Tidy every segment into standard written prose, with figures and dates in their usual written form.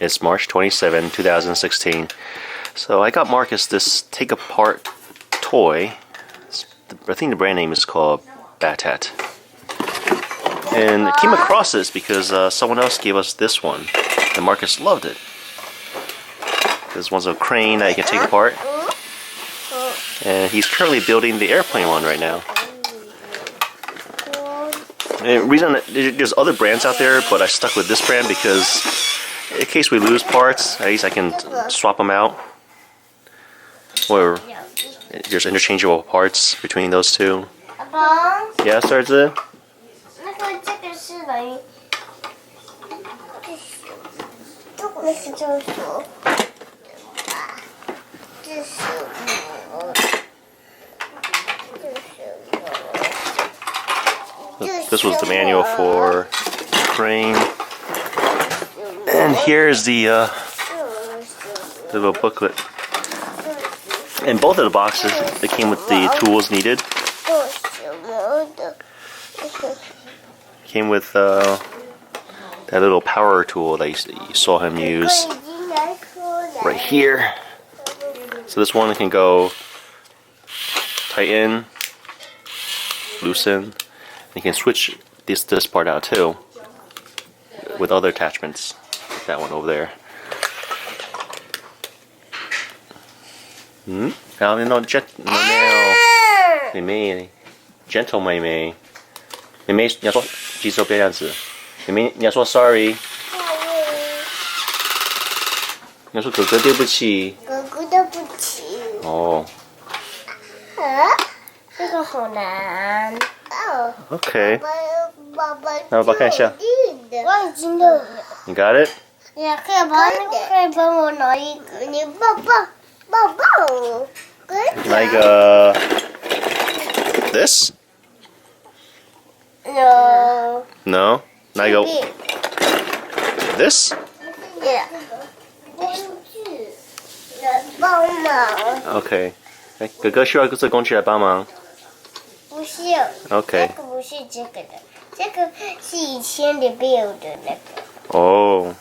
It's March 27, 2016. So I got Marcus this take-apart toy. I think the brand name is called Battat. And I came across this because someone else gave us this one. And Marcus loved it. This one's a crane that you can take apart. And he's currently building the airplane one right now. And the reason there's other brands out there, but I stuck with this brand because in case we lose parts, at least I can swap them out. Or there's interchangeable parts between those two. Yeah, starts it. This was the manual for crane. And here's the little booklet. In both of the boxes, they came with the tools needed. Came with that little power tool that you saw him use right here. So this one can go tighten, loosen. You can switch this part out too with other attachments. Like that one over there. No,妹妹 gentle 妹妹妹妹你要说举手别这样子妹妹你要说 sorry 你要说哥哥对不起哥哥对不起哦这个好难 OK 那我帮看一下我已经弄了 You got it? 也可以帮我拿一个你抱抱抱抱拿一个 This? No. No? 拿一个 This? Yeah. 帮忙 OK 哥哥需要这个工具来帮忙不是 OK 这个不是这个的这个是以前的 build 的那个哦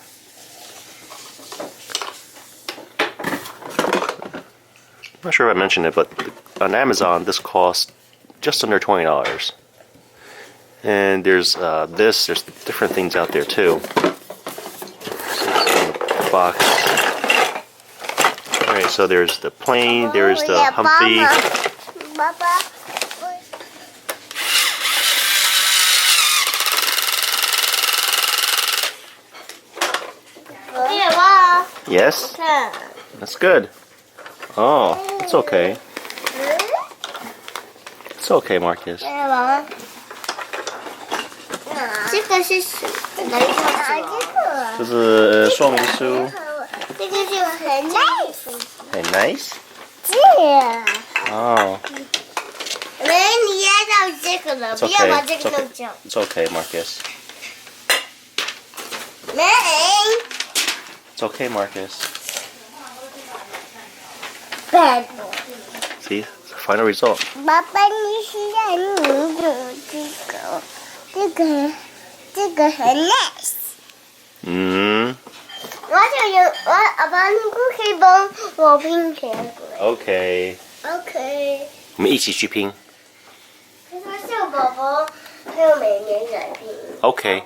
I'm not sure if I mentioned it, but on Amazon this costs just under $20. And there's there's different things out there too. The box. Alright, so there's the plane, there's the Humpy. Yes? That's good. Oh, it's okay. It's okay, Marcus. 这个是哪一个？这是说明书。这个就很 nice。很 nice？ 这哦。你压到这个了，不要把这个弄掉。It's okay, Marcus. It's okay, Marcus. Bad. See, final result. 爸爸，你是让你这个很 nice。爸爸，你不可以帮我拼成鬼。OK。我们一起去拼。可是宝宝还有妹妹来拼。OK。